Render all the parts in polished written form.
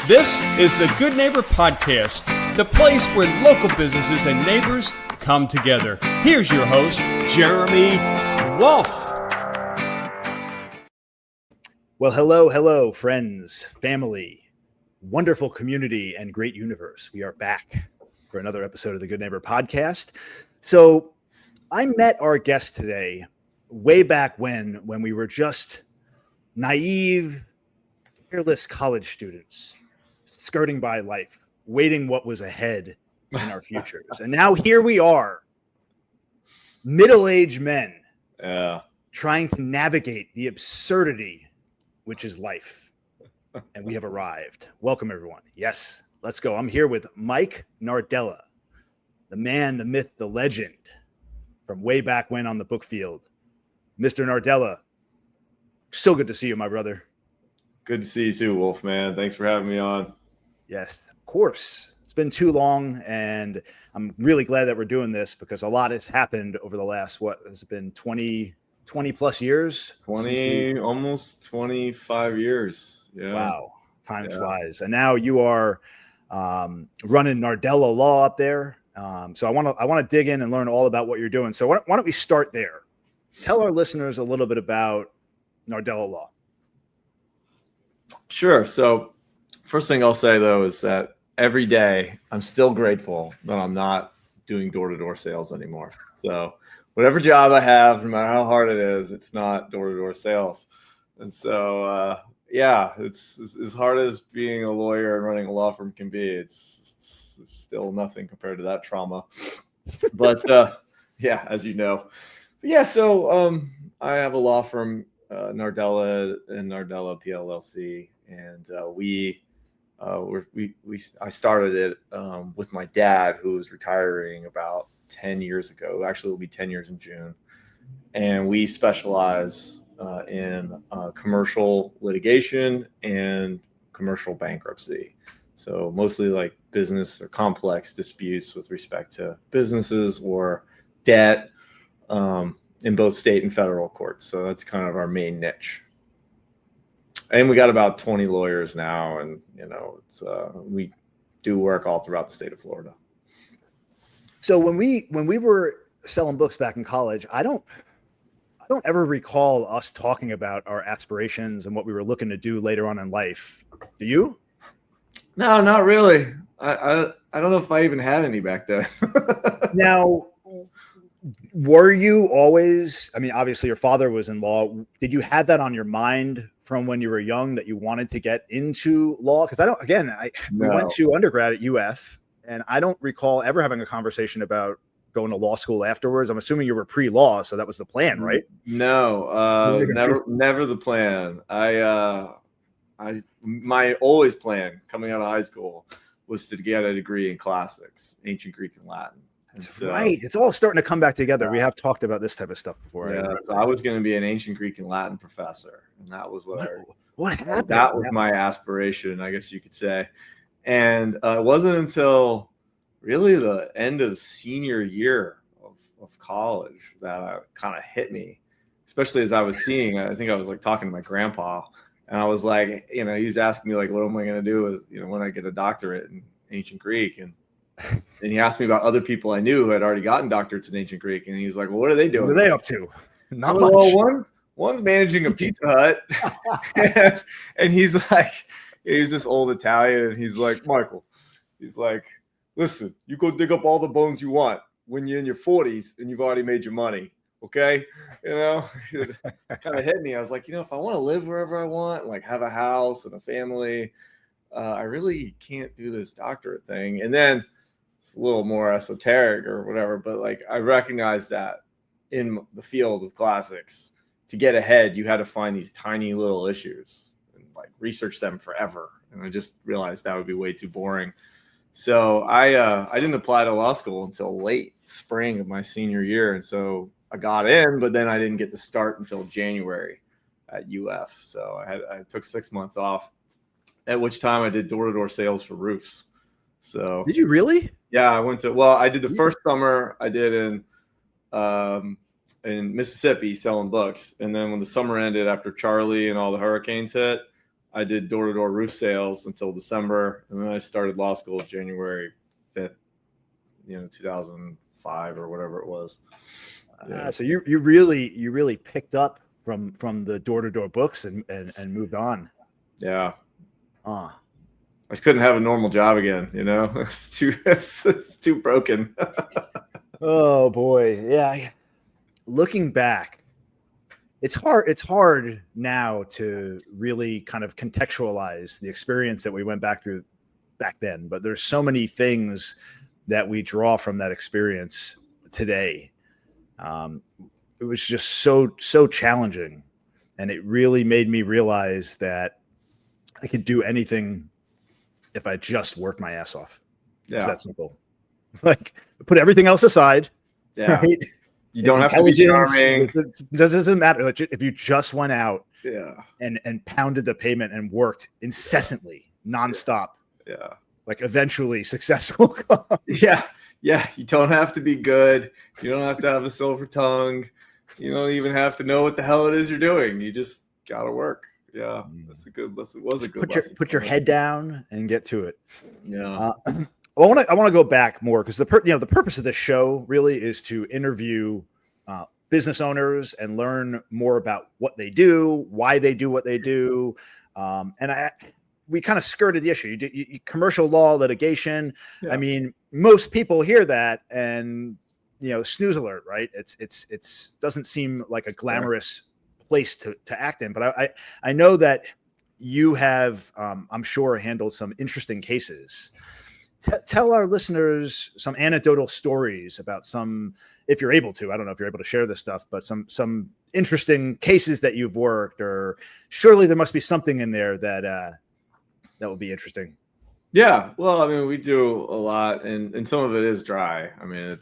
This is the Good Neighbor Podcast, the place where local businesses and neighbors come together. Here's your host, Jeremy Wolf. Well, hello, friends, family, wonderful community, and great universe. We are back for another episode of the Good Neighbor Podcast. So I met our guest today way back when we were just naive, careless college students skirting by life, waiting what was ahead in our futures. And now here we are, middle-aged men, trying to navigate the absurdity which is life. And we have arrived. Welcome, everyone. Yes, let's go. I'm here with Mike Nardella, the man, the myth, the legend from way back when on the book field. Mr. Nardella, so good to see you, my brother. Good to see you too, Wolf, man. Thanks for having me on. Yes, of course. It's been too long, and I'm really glad that we're doing this because a lot has happened over the last, what has it been, 20 plus years? 20, almost 25 years. Yeah. Wow, time flies. And now you are running Nardella Law up there. So I want to dig in and learn all about what you're doing. So why don't we start there? Tell our listeners a little bit about Nardella Law. Sure. So first thing I'll say, though, is that every day I'm still grateful that I'm not doing door-to-door sales anymore. So whatever job I have, no matter how hard it is, it's not door-to-door sales. And so, it's as hard as being a lawyer and running a law firm can be. It's still nothing compared to that trauma. But, as you know. But I have a law firm, Nardella and Nardella PLLC, and I started it with my dad, who was retiring about 10 years ago. Actually, it'll be 10 years in June. And we specialize in commercial litigation and commercial bankruptcy. So mostly like business or complex disputes with respect to businesses or debt in both state and federal courts. So that's kind of our main niche. And we got about 20 lawyers now, and we do work all throughout the state of Florida. So when we were selling books back in college, I don't ever recall us talking about our aspirations and what we were looking to do later on in life. Do you? No, not really. I don't know if I even had any back then. Now, were you always, I mean, obviously your father was in law. Did you have that on your mind from when you were young that you wanted to get into law? Because we went to undergrad at UF, and I don't recall ever having a conversation about going to law school afterwards. I'm assuming you were pre-law, so that was the plan, right? No, never the plan. My always plan coming out of high school was to get a degree in classics, ancient Greek and Latin. That's right. It's all starting to come back together. We have talked about this type of stuff before. Yeah, so I was going to be an ancient Greek and Latin professor, and that was what happened. That was my aspiration, I guess you could say. And it wasn't until really the end of senior year of college that it kind of hit me, especially as I was seeing. I think I was like talking to my grandpa, and I was like, he was asking me like, what am I going to do when I get a doctorate in ancient Greek? And he asked me about other people I knew who had already gotten doctorates in ancient Greek. And he was like, well, what are they doing? What are they up to? Not much. Well, one's managing a Pizza Hut. and he's like, he's this old Italian. And he's like, Michael, he's like, listen, you go dig up all the bones you want when you're in your 40s and you've already made your money. Okay. It kind of hit me. I was like, if I want to live wherever I want, like have a house and a family, I really can't do this doctorate thing. And then it's a little more esoteric or whatever, but like I recognized that in the field of classics, to get ahead, you had to find these tiny little issues and like research them forever. And I just realized that would be way too boring. So I didn't apply to law school until late spring of my senior year. And so I got in, but then I didn't get to start until January at UF. So I took 6 months off, at which time I did door-to-door sales for roofs. So did you really? Yeah, I did the first summer I did in Mississippi selling books. And then when the summer ended after Charlie and all the hurricanes hit, I did door-to-door roof sales until December, and then I started law school January 5th, 2005 or whatever it was. Yeah. So you really picked up from the door-to-door books and moved on. Yeah. I just couldn't have a normal job again, it's too broken. Oh boy. Yeah. Looking back, it's hard now to really kind of contextualize the experience that we went back through back then, but there's so many things that we draw from that experience today. It was just so challenging, and it really made me realize that I could do anything if I just worked my ass off. Yeah. It's that simple. Like, put everything else aside. Yeah. Right? You don't have to be charming. It doesn't matter. Like, if you just went out and pounded the pavement and worked incessantly, nonstop. Yeah. Like, eventually successful. Yeah. You don't have to be good. You don't have to have a silver tongue. You don't even have to know what the hell it is you're doing. You just got to work. Yeah. That's a good lesson. It was a good lesson. Put your head down and get to it. Yeah. I want to go back more because the purpose of this show really is to interview business owners and learn more about what they do, why they do what they do, we kind of skirted the issue. You commercial law, litigation. Yeah. I mean, most people hear that and snooze alert, right? It's doesn't seem like a glamorous place to act in. But I know that you have, I'm sure, handled some interesting cases. Tell our listeners some anecdotal stories about some, if you're able to, I don't know if you're able to share this stuff, but some interesting cases that you've worked, or surely there must be something in there that would be interesting. Yeah. Well, I mean, we do a lot, and some of it is dry. I mean,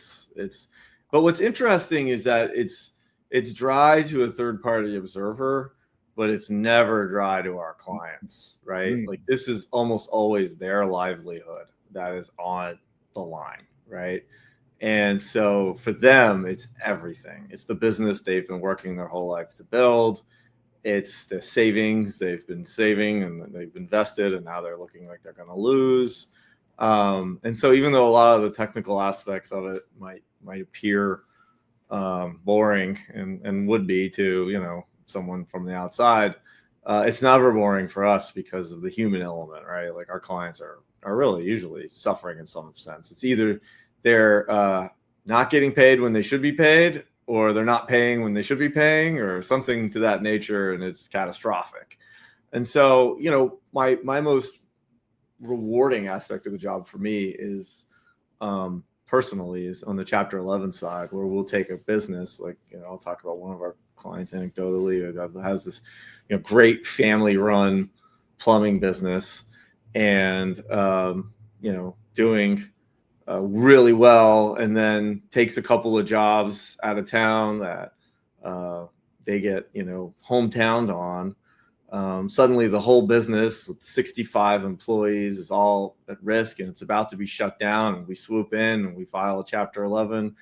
but what's interesting is that it's dry to a third party observer, but it's never dry to our clients, right? Like, this is almost always their livelihood that is on the line, right? And so for them, it's everything. It's the business they've been working their whole life to build. It's the savings they've been saving and they've invested, and now they're looking like they're going to lose. And so even though a lot of the technical aspects of it might appear boring and would be to someone from the outside, it's never boring for us because of the human element, right? Like, our clients are really usually suffering in some sense. It's either they're not getting paid when they should be paid, or they're not paying when they should be paying, or something to that nature, and it's catastrophic. And so, my most rewarding aspect of the job for me is personally is on the Chapter 11 side, where we'll take a business, like, I'll talk about one of our clients anecdotally that has this great family run plumbing business, and doing really well, and then takes a couple of jobs out of town that they get hometowned on. Suddenly the whole business with 65 employees is all at risk, and it's about to be shut down, and we swoop in and we file a Chapter 11 and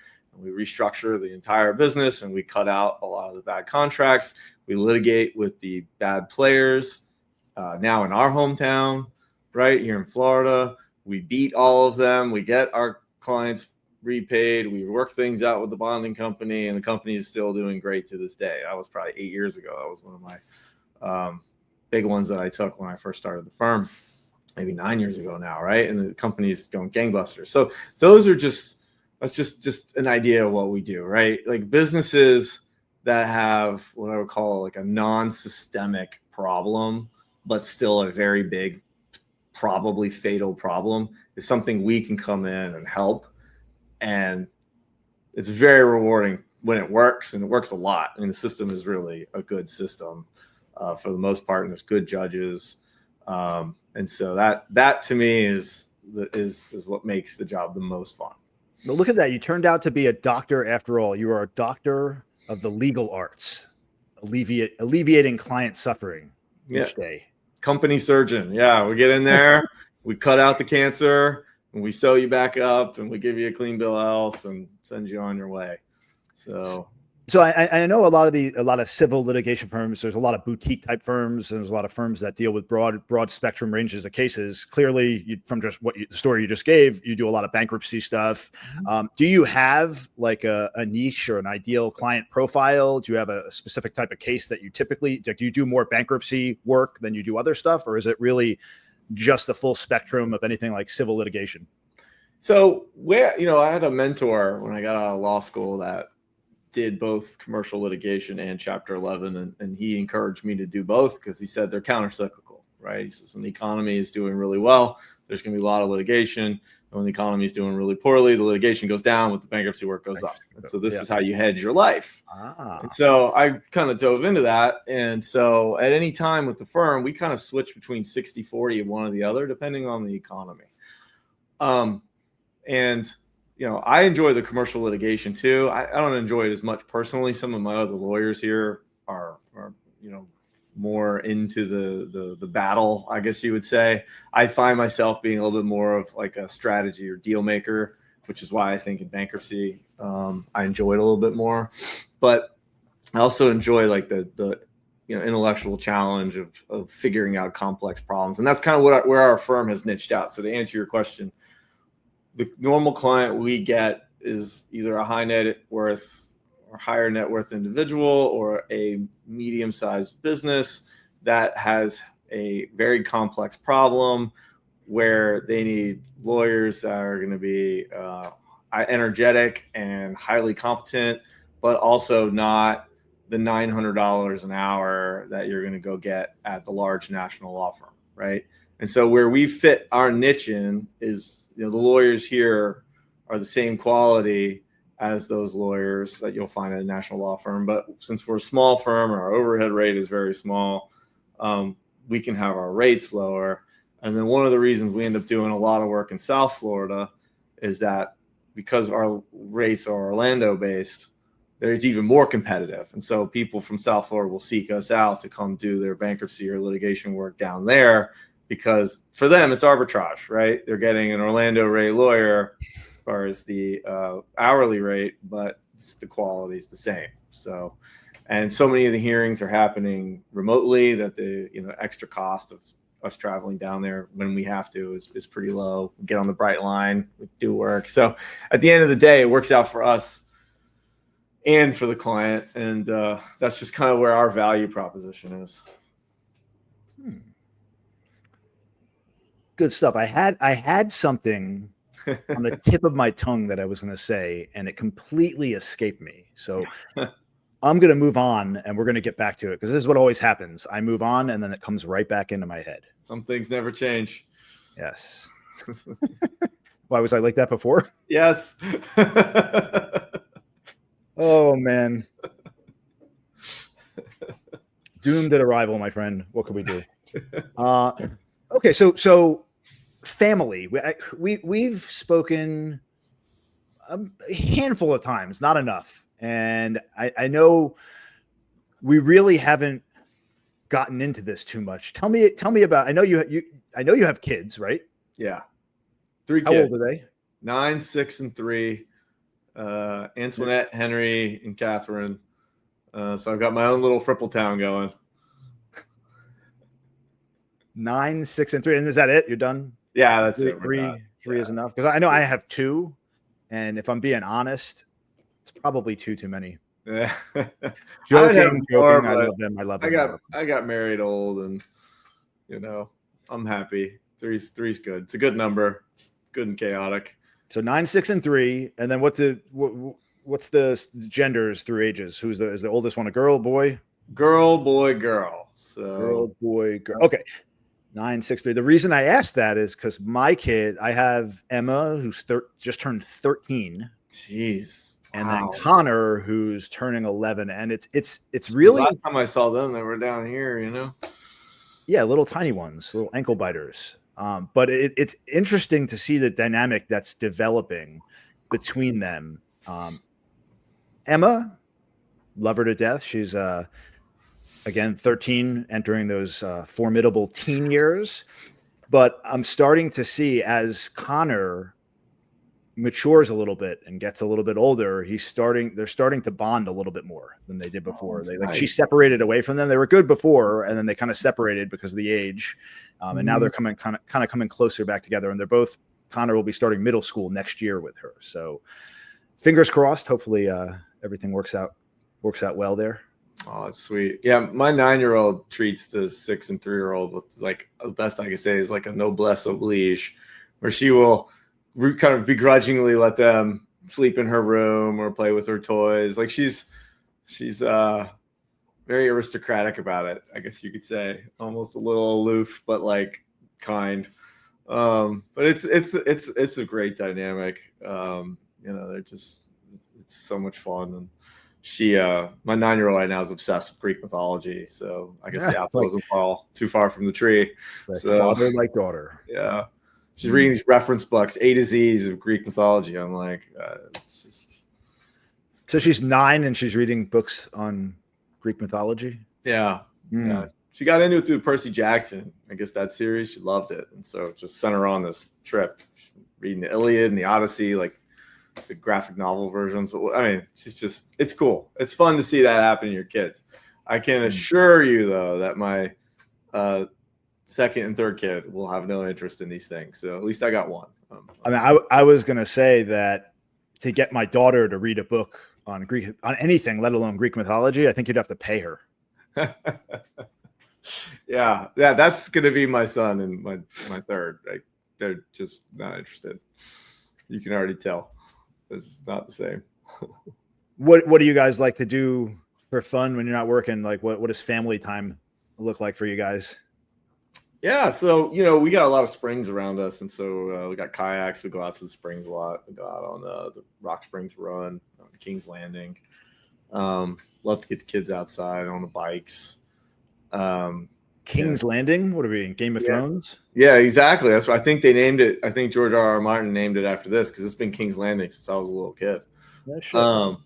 we restructure the entire business, and we cut out a lot of the bad contracts. We litigate with the bad players now in our hometown, right here in Florida. We beat all of them. We get our clients repaid. We work things out with the bonding company, and the company is still doing great to this day. That was probably 8 years ago. That was one of my big ones that I took when I first started the firm, maybe 9 years ago now, right? And the company's going gangbusters. So that's just an idea of what we do, right? Like, businesses that have what I would call like a non-systemic problem, but still a very big, probably fatal problem, is something we can come in and help. And it's very rewarding when it works, and it works a lot. I mean, the system is really a good system for the most part, and there's good judges. And so that to me is what makes the job the most fun. Well, look at that. You turned out to be a doctor after all. You are a doctor of the legal arts, alleviating client suffering each day. Company surgeon. Yeah, we get in there, we cut out the cancer, and we sew you back up, and we give you a clean bill of health and send you on your way. So So I know a lot of civil litigation firms. There's a lot of boutique type firms, and there's a lot of firms that deal with broad spectrum ranges of cases. Clearly, from just the story you just gave, you do a lot of bankruptcy stuff. Do you have like a niche or an ideal client profile? Do you have a specific type of case that you typically do? You do more bankruptcy work than you do other stuff, or is it really just the full spectrum of anything like civil litigation? So I had a mentor when I got out of law school that did both commercial litigation and Chapter 11, and he encouraged me to do both because he said they're countercyclical, right? He says when the economy is doing really well, there's going to be a lot of litigation. And when the economy is doing really poorly, the litigation goes down, but the bankruptcy work goes up. And so this is how you hedge your life. And so I kind of dove into that. And so at any time with the firm, we kind of switch between 60-40 and one or the other, depending on the economy. I enjoy the commercial litigation too. I don't enjoy it as much personally. Some of my other lawyers here are more into the battle, I guess you would say. I find myself being a little bit more of like a strategy or deal maker, which is why I think in bankruptcy, I enjoy it a little bit more. But I also enjoy like the intellectual challenge of figuring out complex problems. And that's kind of where our firm has niched out. So to answer your question, the normal client we get is either a high net worth or higher net worth individual or a medium-sized business that has a very complex problem where they need lawyers that are going to be energetic and highly competent, but also not the $900 an hour that you're going to go get at the large national law firm, right? And so where we fit our niche in is, the lawyers here are the same quality as those lawyers that you'll find at a national law firm. But since we're a small firm and our overhead rate is very small, we can have our rates lower. And then one of the reasons we end up doing a lot of work in South Florida is that because our rates are Orlando based, there's even more competitive. And so people from South Florida will seek us out to come do their bankruptcy or litigation work down there, because for them, it's arbitrage, right? They're getting an Orlando rate lawyer as far as the hourly rate, but the quality is the same. So, and so many of the hearings are happening remotely that the extra cost of us traveling down there when we have to is pretty low. We get on the bright line, we do work. So at the end of the day, it works out for us and for the client. And that's just kind of where our value proposition is. Good stuff. I had something on the tip of my tongue that I was going to say, and it completely escaped me. So I'm going to move on, and we're going to get back to it, because this is what always happens. I move on, and then it comes right back into my head. Some things never change. Yes. Why was I like that before? Yes. Oh, man. Doomed at arrival, my friend. What could we do? Okay, so family. We've spoken a handful of times, not enough, and I know we really haven't gotten into this too much. Tell me about. I know you have kids, right? Yeah, 3 kids. How old are they? 9, 6, and 3. Antoinette, Henry, and Catherine. So I've got my own little Fripple town going. 9, 6, and 3, and is that it? You're done? Yeah, that's three, it. Three is enough, because I know I have 2, and if I'm being honest, it's probably 2 too many. Yeah. Joking. I love them. I got married old, and I'm happy. Three's good. It's a good number. It's good and chaotic. So 9, 6, and 3, and then what's the genders through ages? Is the oldest one a girl, boy? Girl, boy, girl. So girl, boy, girl. Okay. 9, 6, 3. The reason I asked that is because my kid, I have Emma, who's just turned 13. Jeez. And then Connor, who's turning 11. And it's really, last time I saw them, they were down here, Yeah, little tiny ones, little ankle biters. But it's interesting to see the dynamic that's developing between them. Emma, love her to death. She's again, 13, entering those formidable teen years. But I'm starting to see, as Connor matures a little bit and gets a little bit older, they're starting to bond a little bit more than they did before. She separated away from them. They were good before, and then they kind of separated because of the age. And now they're coming closer back together, and Connor will be starting middle school next year with her. So fingers crossed. Hopefully everything works out well there. Oh, that's sweet. Yeah, my 9-year-old treats the 6 and 3-year-old with like the best I can say is like a noblesse oblige, where she will kind of begrudgingly let them sleep in her room or play with her toys. Like she's very aristocratic about it, I guess you could say. Almost a little aloof, but like kind. But it's a great dynamic. It's so much fun. And she my 9-year-old right now is obsessed with Greek mythology, so I guess the apple doesn't fall too far from the tree. So father like daughter. Yeah, she's reading these reference books, A to Z's of Greek mythology. I'm like, it's just. So she's 9 and she's reading books on Greek mythology. Yeah. She got into it through Percy Jackson. I guess that series, she loved it, and so it just sent her on this trip, reading the Iliad and the Odyssey, like the graphic novel versions. But I mean, it's cool. It's fun to see that happen to your kids. I can assure you, though, that my second and third kid will have no interest in these things. So at least I got one. I was going to say that to get my daughter to read a book on anything, let alone Greek mythology, I think you'd have to pay her. Yeah, that's going to be my son and my third. Like, they're just not interested. You can already tell. It's not the same. What do you guys like to do for fun when you're not working? Like what does family time look like for you guys? Yeah, so we got a lot of springs around us, and so we got kayaks. We go out to the springs a lot. We go out on the Rock Springs Run, King's Landing. Love to get the kids outside on the bikes. King's Landing? What are we in, Game of Thrones? Yeah, exactly. That's what I think they named it. I think George R.R. Martin named it after this because it's been King's Landing since I was a little kid. Yeah, sure.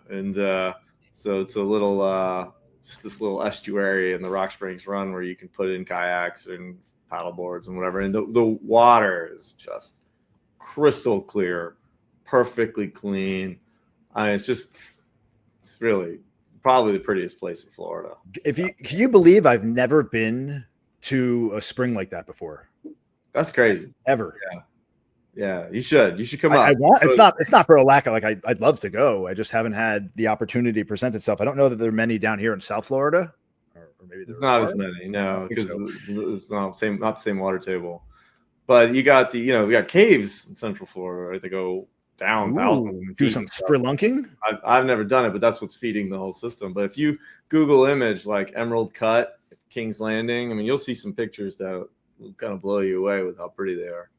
And so it's a little just this little estuary in the Rock Springs Run where you can put in kayaks and paddle boards and whatever. And the water is just crystal clear, perfectly clean. I mean, it's really probably the prettiest place in Florida. Can you believe I've never been to a spring like that before? That's crazy. Ever. Yeah. You should come out. It's not for a lack of I'd love to go. I just haven't had the opportunity present itself. I don't know that there are many down here in South Florida, or maybe there's not as many. No, because it's not the same water table. But you got we got caves in Central Florida, right? They go down thousands. Do some spelunking. I've never done it, but that's what's feeding the whole system. But if you Google image like Emerald Cut, King's Landing, I mean, you'll see some pictures that will kind of blow you away with how pretty they are.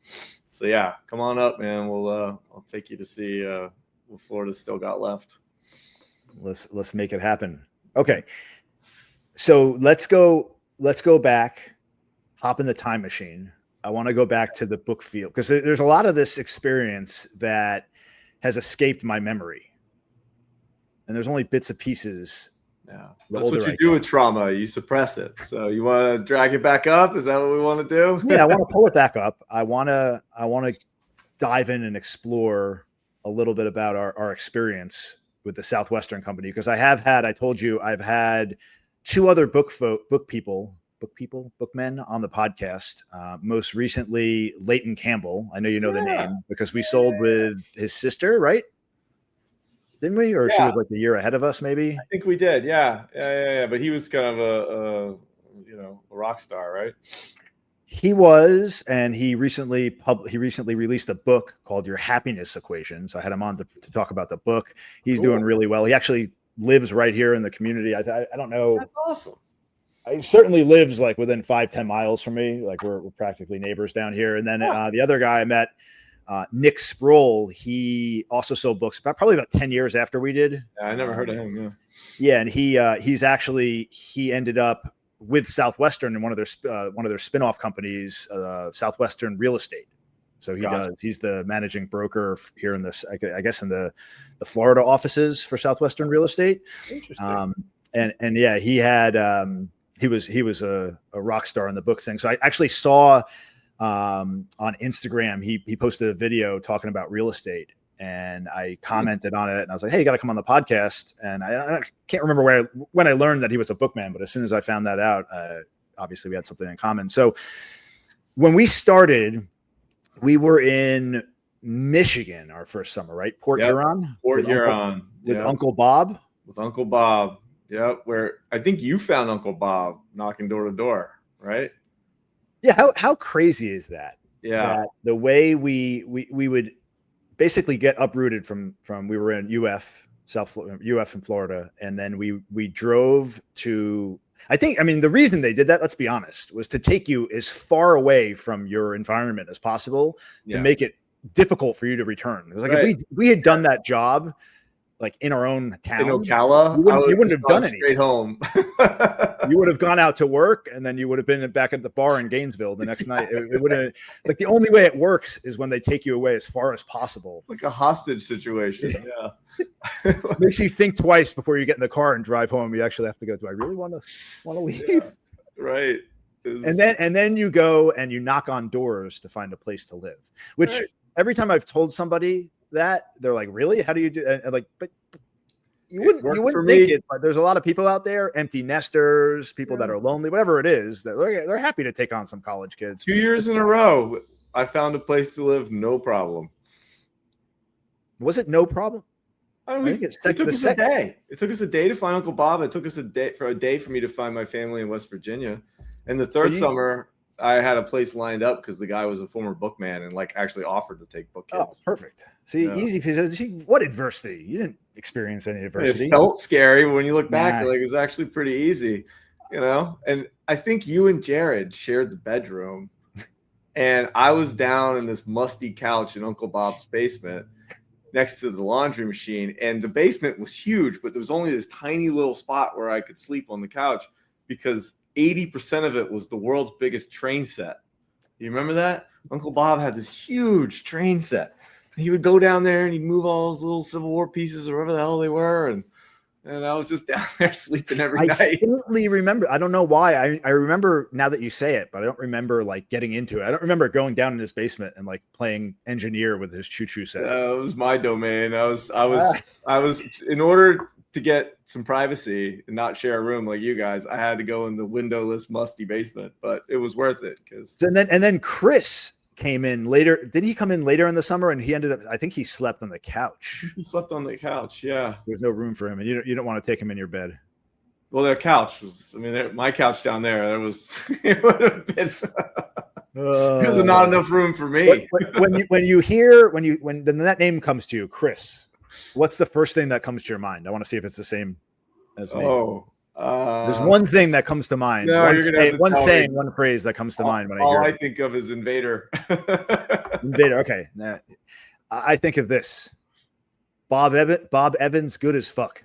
So yeah, come on up, man. I'll take you to see what Florida's still got left. Let's make it happen. Okay, so let's go back, hop in the time machine. I want to go back to the book field because there's a lot of this experience that has escaped my memory, and there's only bits and pieces. Yeah, that's what you do with trauma. You suppress it. So you want to drag it back up? Is that what we want to do? Yeah, I want to pull it back up. I want to dive in and explore a little bit about our experience with the Southwestern Company because I told you I've had 2 other bookmen on the podcast. Most recently, Leighton Campbell. I know you know the name because we sold with his sister, right? Didn't we? Or she was like the year ahead of us, maybe? I think we did. Yeah. But he was kind of a rock star, right? He was, and he recently released a book called Your Happiness Equation. So I had him on to talk about the book. He's doing really well. He actually lives right here in the community. I don't know. That's awesome. He certainly lives like within 5-10 miles from me. Like we're practically neighbors down here. And then the other guy I met, Nick Sproul, he also sold books probably about 10 years after we did. Yeah, I never heard of him. Yeah. And he ended up with Southwestern in one of their spinoff companies, Southwestern Real Estate. So he's the managing broker here in this, I guess in the Florida offices for Southwestern Real Estate. Interesting. And yeah, he was a rock star in the book thing. So I actually saw on Instagram. He posted a video talking about real estate, and I commented on it, and I was like, hey, you got to come on the podcast. And I can't remember when I learned that he was a bookman, but as soon as I found that out, obviously we had something in common. So when we started, we were in Michigan our first summer, right? Port Huron. Port Huron. With Uncle Bob. With Uncle Bob. Yep. Where I think you found Uncle Bob knocking door to door, right? Yeah. How crazy is that? Yeah. That the way we would basically get uprooted from we were in UF in Florida, and then we drove to, the reason they did that, let's be honest, was to take you as far away from your environment as possible to make it difficult for you to return. It was like, if we had done that job like in our own town, in Ocala, you wouldn't have done straight home. You would have gone out to work, and then you would have been back at the bar in Gainesville the next night. It would have, like, the only way it works is when they take you away as far as possible. It's like a hostage situation. Yeah. Makes you think twice before you get in the car and drive home. You actually have to go, do I really want to leave? Yeah, right. And then you go and you knock on doors to find a place to live, which every time I've told somebody that, they're like, really? How do you do that? And like, but you wouldn't think it, but there's a lot of people out there, empty nesters, people that are lonely, whatever it is, that they're happy to take on some college kids. 2 years in a row, I found a place to live, no problem. Was it no problem? I think it took us a day. It took us a day to find Uncle Bob. It took us a day for me to find my family in West Virginia. And the third summer, I had a place lined up because the guy was a former bookman and like actually offered to take book kids. Oh, perfect. See, easy. What adversity? You didn't experience any adversity. It felt scary, but when you look back, like, it was actually pretty easy, And I think you and Jared shared the bedroom, and I was down in this musty couch in Uncle Bob's basement next to the laundry machine, and the basement was huge, but there was only this tiny little spot where I could sleep on the couch because 80% of it was the world's biggest train set. You remember that? Uncle Bob had this huge train set. He would go down there and he'd move all those little Civil War pieces or whatever the hell they were. And I was just down there sleeping every night. I faintly remember. I don't know why. I remember now that you say it, but I don't remember like getting into it. I don't remember going down in his basement and like playing engineer with his choo-choo set. It was my domain. I was in order to get some privacy and not share a room like you guys, I had to go in the windowless, musty basement, but it was worth it. And then Chris came in later. Did he come in later in the summer? And he ended up, I think he slept on the couch. He slept on the couch. Yeah. There's no room for him. And you don't want to take him in your bed. Well, their couch was, my couch down there, it would have been, there's not enough room for me. When that name comes to you, Chris, what's the first thing that comes to your mind? I want to see if it's the same as me. There's one thing that comes to mind. No, one phrase that comes to mind when I hear it. All I think of is Invader. Invader. Okay. Nah, I think of this. Bob Evans, good as fuck.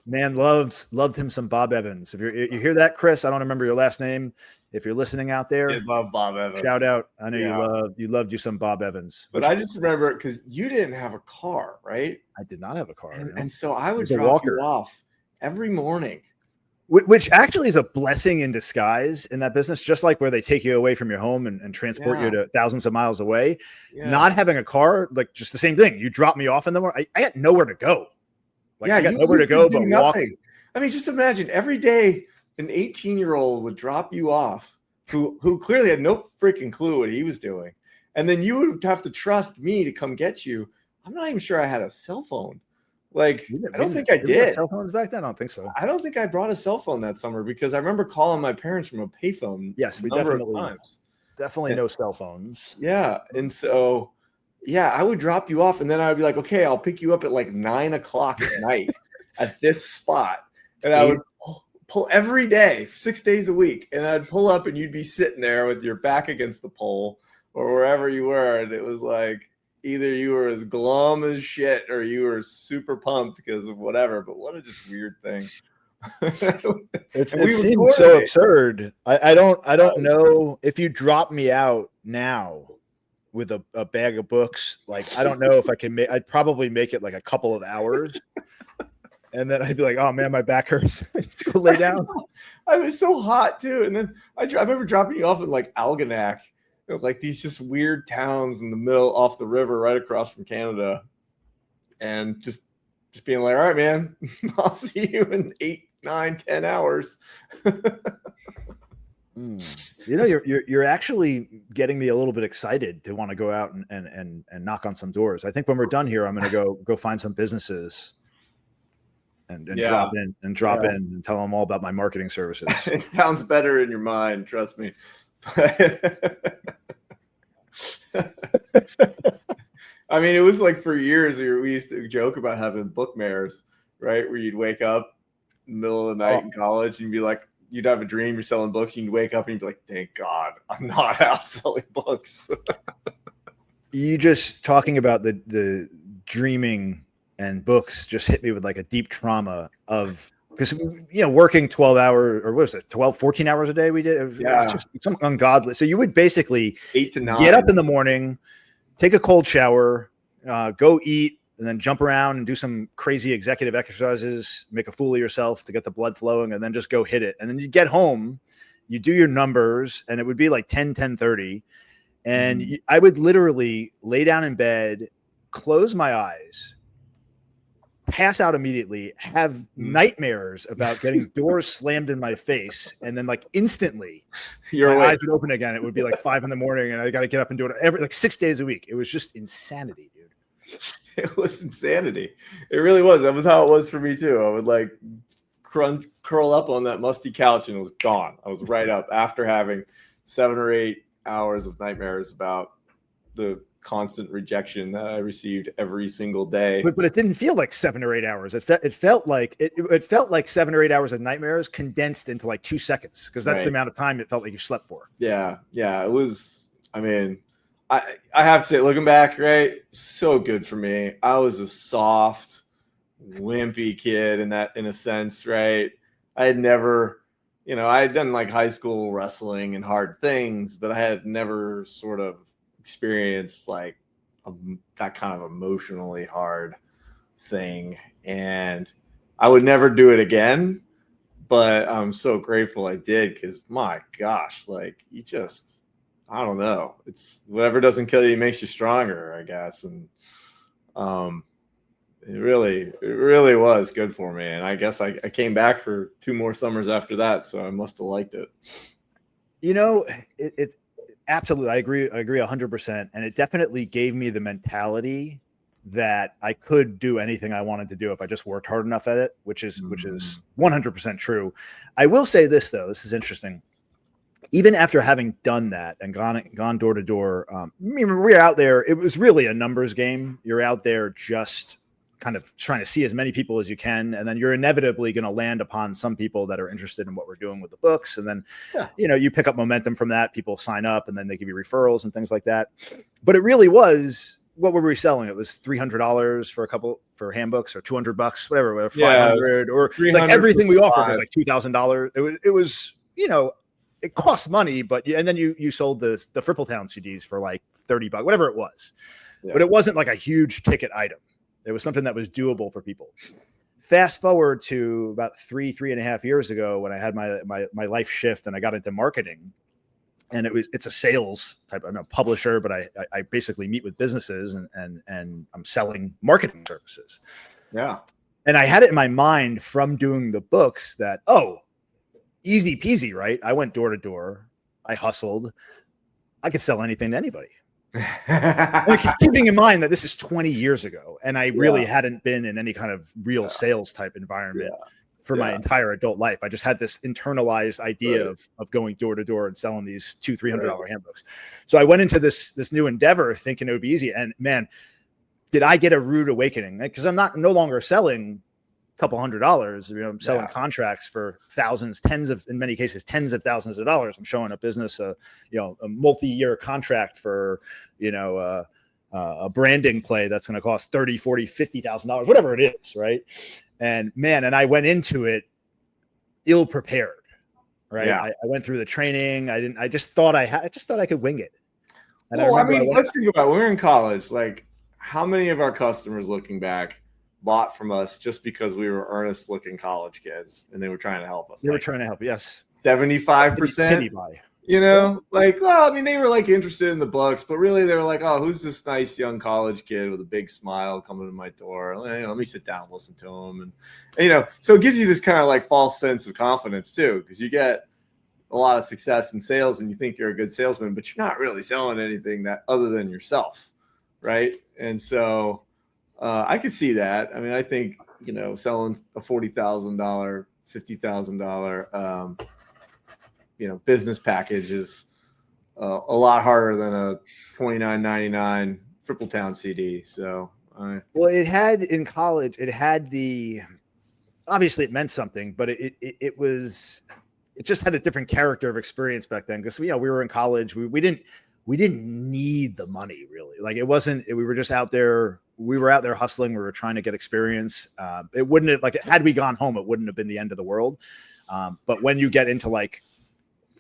Man, loved him some Bob Evans. If you hear that, Chris, I don't remember your last name. If you're listening out there, I love Bob Evans. Shout out. I know you loved you some Bob Evans. But I just remember it because you didn't have a car, right? I did not have a car. And so I would drop you off every morning. Which actually is a blessing in disguise in that business, just like where they take you away from your home and transport you to thousands of miles away. Yeah. Not having a car, like just the same thing. You drop me off in the morning. I had nowhere to go. I got nowhere to go but walking. Just imagine every day an 18-year-old would drop you off who clearly had no freaking clue what he was doing. And then you would have to trust me to come get you. I'm not even sure I had a cell phone. I don't think I did. Cell phones back then? I don't think so. I don't think I brought a cell phone that summer because I remember calling my parents from a payphone. Yes, we definitely no cell phones. Yeah. And so, I would drop you off and then I would be like, okay, I'll pick you up at like 9:00 at night at this spot. And I would pull every day, 6 days a week. And I'd pull up and you'd be sitting there with your back against the pole or wherever you were. And it was like, either you were as glum as shit or you were super pumped because of whatever. But what a just weird thing. It seems so absurd. I don't know if you drop me out now with a bag of books. Like, I don't know if I can I'd probably make it like a couple of hours. And then I'd be like, oh man, my back hurts. I need to go lay down. I was so hot too. And then I remember dropping you off in like Algonac, like these just weird towns in the middle off the river right across from Canada. And just being like, all right, man, I'll see you in 8, 9, 10 hours. You know, you're actually getting me a little bit excited to want to go out and knock on some doors. I think when we're done here, I'm going to go find some businesses and drop in and tell them all about my marketing services. It sounds better in your mind, trust me. I mean, it was like for years we used to joke about having book mares, right? Where you'd wake up in the middle of the night in college and you'd be like, you'd have a dream, you're selling books, and you'd wake up and you'd be like, thank God, I'm not out selling books. You just talking about the dreaming and books just hit me with like a deep trauma of, because, working 12 hours, or what was it, 14 hours a day we did? It was just something ungodly. So you would basically 8 to 9 get up in the morning, take a cold shower, go eat, and then jump around and do some crazy executive exercises, make a fool of yourself to get the blood flowing, and then just go hit it. And then you get home, you do your numbers, and it would be like 10:30. And I would literally lay down in bed, close my eyes, pass out immediately, have nightmares about getting doors slammed in my face, and then like instantly my eyes would open again. It would be like 5 a.m. and I got to get up and do it like 6 days a week. It was just insanity, dude. It was insanity. It really was. That was how it was for me too. I would like curl up on that musty couch and it was gone. I was right up after having 7 or 8 hours of nightmares about the constant rejection that I received every single day. But it didn't feel like 7 or 8 hours. It felt like 7 or 8 hours of nightmares condensed into like 2 seconds, because that's the amount of time it felt like you slept for. Yeah. It was. I mean, I have to say, looking back, right, so good for me. I was a soft, wimpy kid in a sense, right? I had never, I had done like high school wrestling and hard things, but I had never sort of experienced like that kind of emotionally hard thing. And I would never do it again, but I'm so grateful I did, because my gosh, like I don't know. It's whatever doesn't kill you makes you stronger, I guess. And it really was good for me. And I guess I came back for 2 more summers after that, so I must have liked it. It absolutely, I agree 100%. And it definitely gave me the mentality that I could do anything I wanted to do if I just worked hard enough at it, which is 100% true. I will say this though, this is interesting. Even after having done that and gone door to door, we were out there. It was really a numbers game. You're out there just kind of trying to see as many people as you can, and then you're inevitably going to land upon some people that are interested in what we're doing with the books. And then, you pick up momentum from that. People sign up, and then they give you referrals and things like that. But it really was, what were we selling? It was $300 for handbooks, or $200, whatever, 500, or like everything we offered was like $2,000. It was, it costs money, and then you sold the Frippletown CDs for like $30, whatever it was. Yeah. But it wasn't like a huge ticket item. It was something that was doable for people. Fast forward to about 3.5 years ago, when I had my life shift and I got into marketing, and it's a sales type. I'm a publisher, but I basically meet with businesses and I'm selling marketing services. Yeah. And I had it in my mind from doing the books that, easy peasy, right? I went door to door. I hustled. I could sell anything to anybody. Keeping in mind that this is 20 years ago, and I really hadn't been in any kind of real sales type environment for my entire adult life. I just had this internalized idea of going door to door and selling these $200-$300 handbooks. So I went into this new endeavor thinking it would be easy. And man, did I get a rude awakening, because I'm no longer selling couple $100, I'm selling contracts for thousands, in many cases, tens of thousands of dollars. I'm showing a business, a multi-year contract for, a branding play that's going to cost $30,000, $40,000, $50,000, whatever it is. Right. And I went into it ill prepared. Right. Yeah. I went through the training. I just thought I could wing it. And let's think about it. When we were in college, like how many of our customers, looking back, bought from us just because we were earnest looking college kids and they were trying to help us. They were trying to help. Yes. 75%. You know, like, well, I mean, they were like interested in the books, but really they were like, oh, who's this nice young college kid with a big smile coming to my door? Let me sit down and listen to him. And, you know, so it gives you this kind of like false sense of confidence too, because you get a lot of success in sales and you think you're a good salesman, but you're not really selling anything that other than yourself. Right. And so I could see that. I mean, I think, you know, selling a $40,000, $50,000, you know, business package is a lot harder than a $29.99 Tripletown CD. So, well, it had in college, it had obviously it meant something, but it just had a different character of experience back then. Cause we were in college. We didn't need the money really. Like we were just out there. We were out there hustling. We were trying to get experience. It wouldn't have, like, had we gone home, it wouldn't have been the end of the world. But when you get into like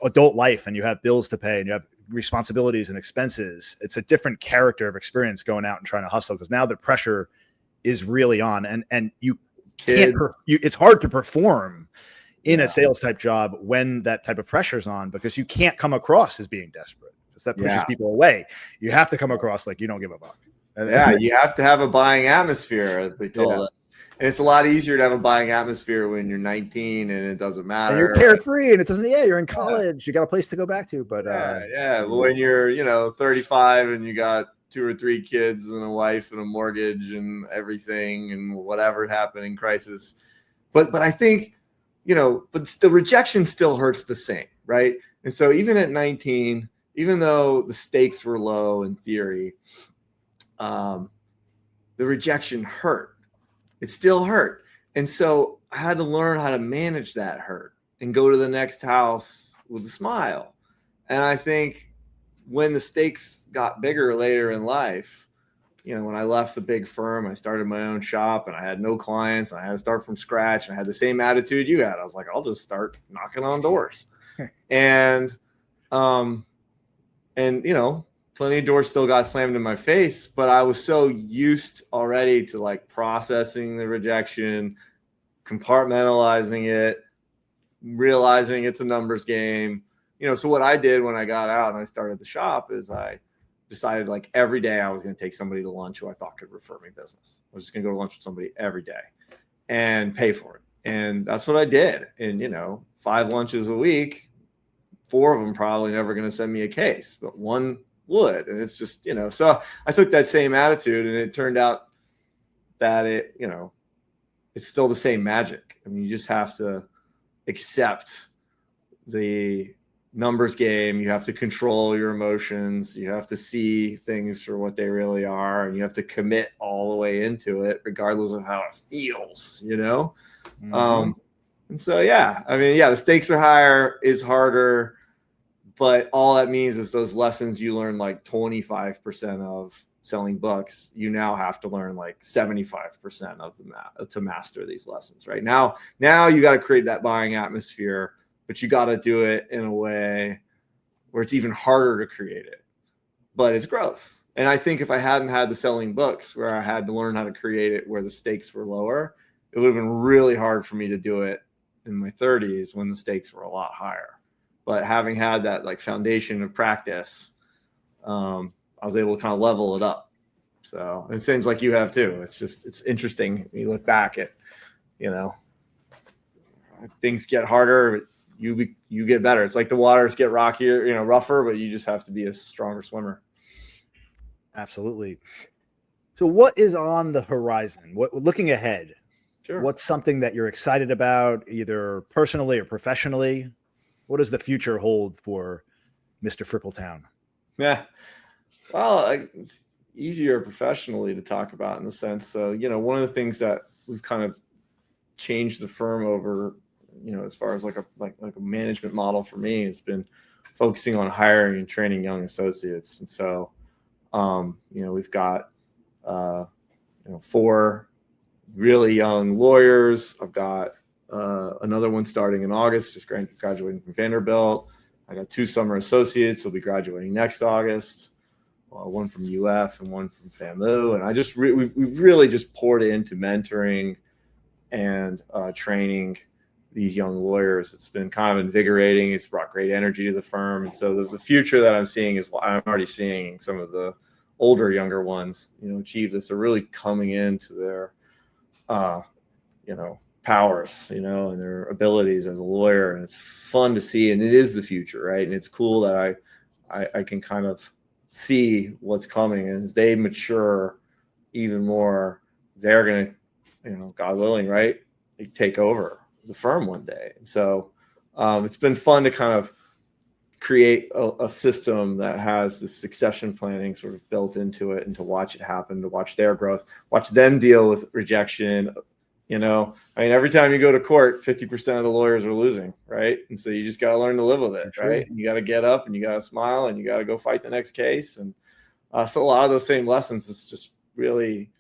adult life and you have bills to pay and you have responsibilities and expenses, it's a different character of experience going out and trying to hustle, because now the pressure is really on, and you can't, it's hard to perform in a sales type job when that type of pressure is on, because you can't come across as being desperate, because that pushes people away. You have to come across like you don't give a fuck. You have to have a buying atmosphere, as they told us. And it's a lot easier to have a buying atmosphere when you're 19 and it doesn't matter. And you're carefree and it doesn't, you're in college. You got a place to go back to. But But when you're, 35 and you got 2 or 3 kids and a wife and a mortgage and everything and whatever happened in crisis. But I think, but the rejection still hurts the same, right? And so even at 19, even though the stakes were low in theory, the rejection hurt. It still hurt. And so I had to learn how to manage that hurt and go to the next house with a smile. And I think when the stakes got bigger later in life, when I left the big firm, I started my own shop and I had no clients and I had to start from scratch. And I had the same attitude you had. I was like, I'll just start knocking on doors. and plenty of doors still got slammed in my face, but I was so used already to like processing the rejection, compartmentalizing it, realizing it's a numbers game. So what I did when I got out and I started the shop is I decided like every day I was going to take somebody to lunch who I thought could refer me business. I was just going to go to lunch with somebody every day and pay for it. And that's what I did. And, 5 lunches a week, 4 of them probably never going to send me a case, but 1 would. And it's just, so I took that same attitude and it turned out that it's still the same magic. I mean, you just have to accept the numbers game. You have to control your emotions. You have to see things for what they really are. And you have to commit all the way into it, regardless of how it feels, Mm-hmm. And so, the stakes are higher, it's harder. But all that means is those lessons you learn like 25% of selling books, you now have to learn like 75% of to master these lessons. Right now you got to create that buying atmosphere, but you got to do it in a way where it's even harder to create it. But it's growth. And I think if I hadn't had the selling books where I had to learn how to create it where the stakes were lower, it would have been really hard for me to do it in my 30s when the stakes were a lot higher. But having had that like foundation of practice, I was able to kind of level it up. So it seems like you have too. It's interesting. You look back at, things get harder, you get better. It's like the waters get rockier, rougher, but you just have to be a stronger swimmer. Absolutely. So what is on the horizon? Looking ahead, sure. What's something that you're excited about, either personally or professionally? What does the future hold for Mr. Frippletown? Yeah. Well, it's easier professionally to talk about in the sense. So, one of the things that we've kind of changed the firm over, as far as like a management model for me, has been focusing on hiring and training young associates. And so, we've got, 4 really young lawyers. I've got another one starting in August, just graduating from Vanderbilt. I got 2 summer associates who'll be graduating next August. one from UF and one from FAMU. And I just we've really just poured into mentoring and training these young lawyers. It's been kind of invigorating. It's brought great energy to the firm. And so the future that I'm seeing is what I'm already seeing some of the older, younger ones, achieve this. They're really coming into their, powers, and their abilities as a lawyer. And it's fun to see. And it is the future, right? And it's cool that I can kind of see what's coming. And as they mature even more, they're going to, God willing, right, take over the firm one day. And so it's been fun to kind of create a system that has the succession planning sort of built into it, and to watch it happen, to watch their growth, watch them deal with rejection. Every time you go to court, 50% of the lawyers are losing, right? And so you just got to learn to live with it, right? And you got to get up and you got to smile and you got to go fight the next case. And so a lot of those same lessons is just really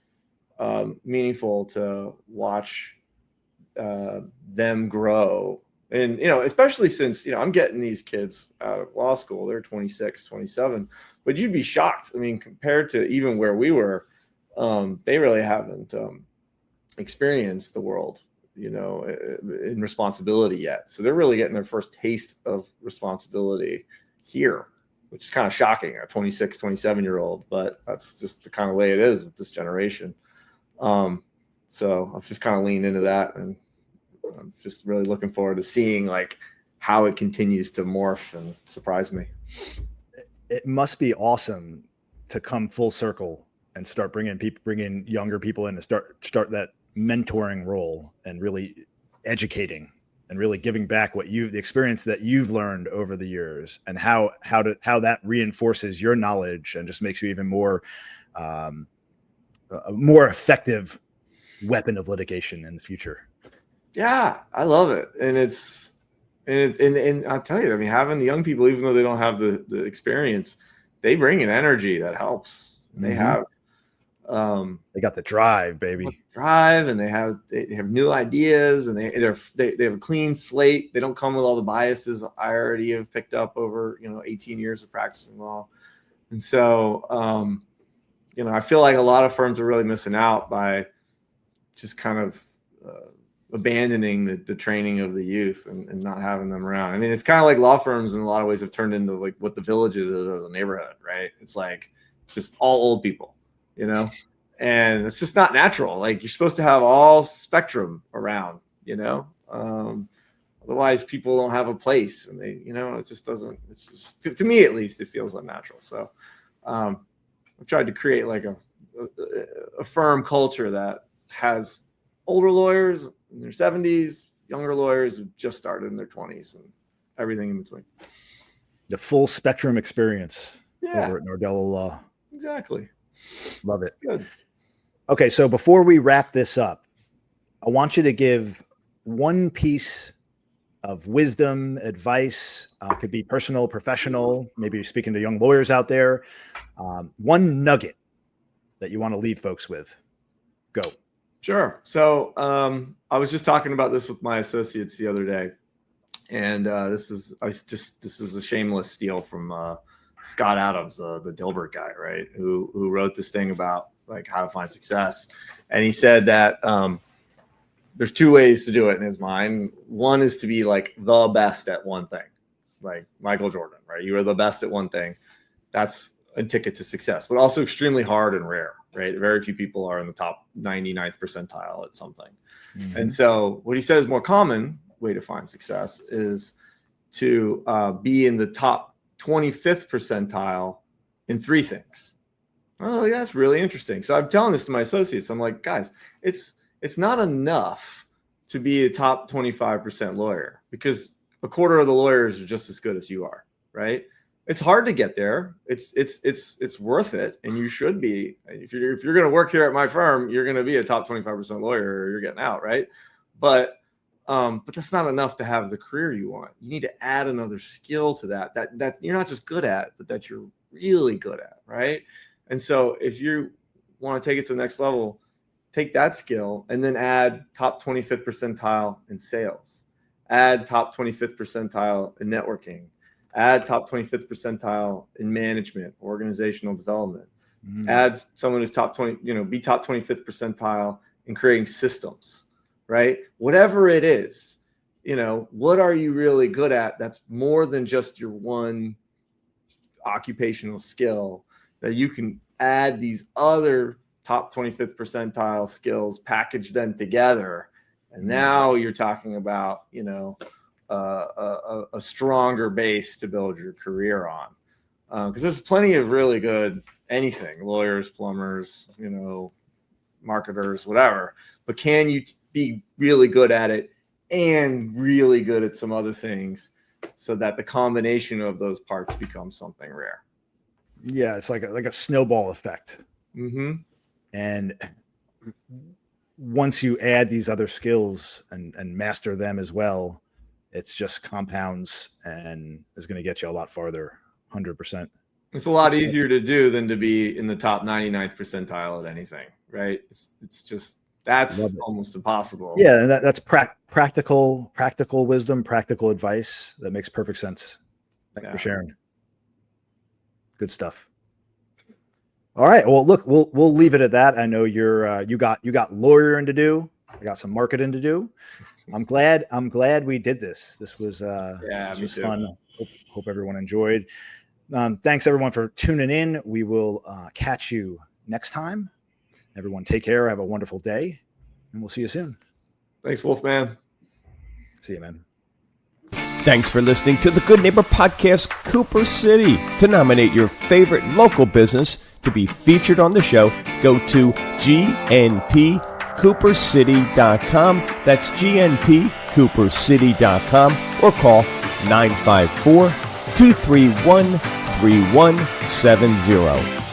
meaningful to watch them grow. And, especially since, I'm getting these kids out of law school, they're 26, 27, but you'd be shocked. I mean, compared to even where we were, they really haven't experienced the world, in responsibility yet. So they're really getting their first taste of responsibility here, which is kind of shocking, a 26, 27-year-old, but that's just the kind of way it is with this generation. So I've just kind of leaned into that, and I'm just really looking forward to seeing how it continues to morph and surprise me. It must be awesome to come full circle and start bringing younger people in and start that mentoring role, and really educating and really giving back the experience that you've learned over the years, and how that reinforces your knowledge and just makes you even more a more effective weapon of litigation in the future. Yeah, I love it. And I'll tell you, I mean, having the young people, even though they don't have the experience, they bring an energy that helps. They have they got the drive, baby. And they have new ideas, and they have a clean slate. They don't come with all the biases I already have picked up over 18 years of practicing law. And so I feel like a lot of firms are really missing out by just kind of abandoning the training of the youth and not having them around. I mean, it's kind of like law firms in a lot of ways have turned into what the Villages is as a neighborhood, right? It's just all old people. And it's just not natural. You're supposed to have all spectrum around, otherwise people don't have a place, and they, it just doesn't, it's just, to me at least, it feels unnatural. So I've tried to create a firm culture that has older lawyers in their 70s, younger lawyers who just started in their 20s, and everything in between. The full spectrum experience over at Nardella Law. Exactly. Love it. Good. Okay, so before we wrap this up, I want you to give one piece of wisdom, advice, could be personal, professional, maybe you're speaking to young lawyers out there, one nugget that you want to leave folks with. Go. Sure. So I was just talking about this with my associates the other day, and this is a shameless steal from Scott Adams, the Dilbert guy, right? Who wrote this thing about how to find success. And he said that there's two ways to do it in his mind. One is to be the best at one thing, like Michael Jordan, right? You are the best at one thing. That's a ticket to success, but also extremely hard and rare, right? Very few people are in the top 99th percentile at something. Mm-hmm. And so what he says more common way to find success is to be in the top 25th percentile in three things. Oh, that's really interesting. So I'm telling this to my associates. I'm like, guys, it's not enough to be a top 25% lawyer, because a quarter of the lawyers are just as good as you are, right? It's hard to get there. It's worth it, and you should be. If you're going to work here at my firm, you're going to be a top 25% lawyer, or you're getting out, right? But that's not enough to have the career you want. You need to add another skill to that you're not just good at, but that you're really good at, right? And so if you want to take it to the next level, take that skill and then add top 25th percentile in sales, add top 25th percentile in networking, Add top 25th percentile in management, organizational development. Add someone who's top 20, be top 25th percentile in creating systems, right? Whatever it is, what are you really good at? That's more than just your one occupational skill, that you can add these other top 25th percentile skills, package them together. And now you're talking about, a stronger base to build your career on. Because there's plenty of really good anything, lawyers, plumbers, marketers, whatever. But can you be really good at it and really good at some other things so that the combination of those parts becomes something rare? Yeah, it's like a snowball effect. And once you add these other skills and master them as well, it's just compounds and is going to get you a lot farther. 100%. It's a lot easier to do than to be in the top 99th percentile at anything, right? It's just, that's almost impossible. Yeah, and that's practical wisdom, practical advice. That makes perfect sense. Thanks for sharing. Good stuff. All right. Well, look, we'll leave it at that. I know you got lawyering to do. I got some marketing to do. I'm glad we did this. This was fun. Hope everyone enjoyed. Thanks everyone for tuning in. We will catch you next time. Everyone take care. Have a wonderful day, and we'll see you soon. Thanks, Wolfman. See you, man. Thanks for listening to the Good Neighbor Podcast, Cooper City. To nominate your favorite local business to be featured on the show, go to gnpcoopercity.com. That's gnpcoopercity.com, or call 954-231-3170.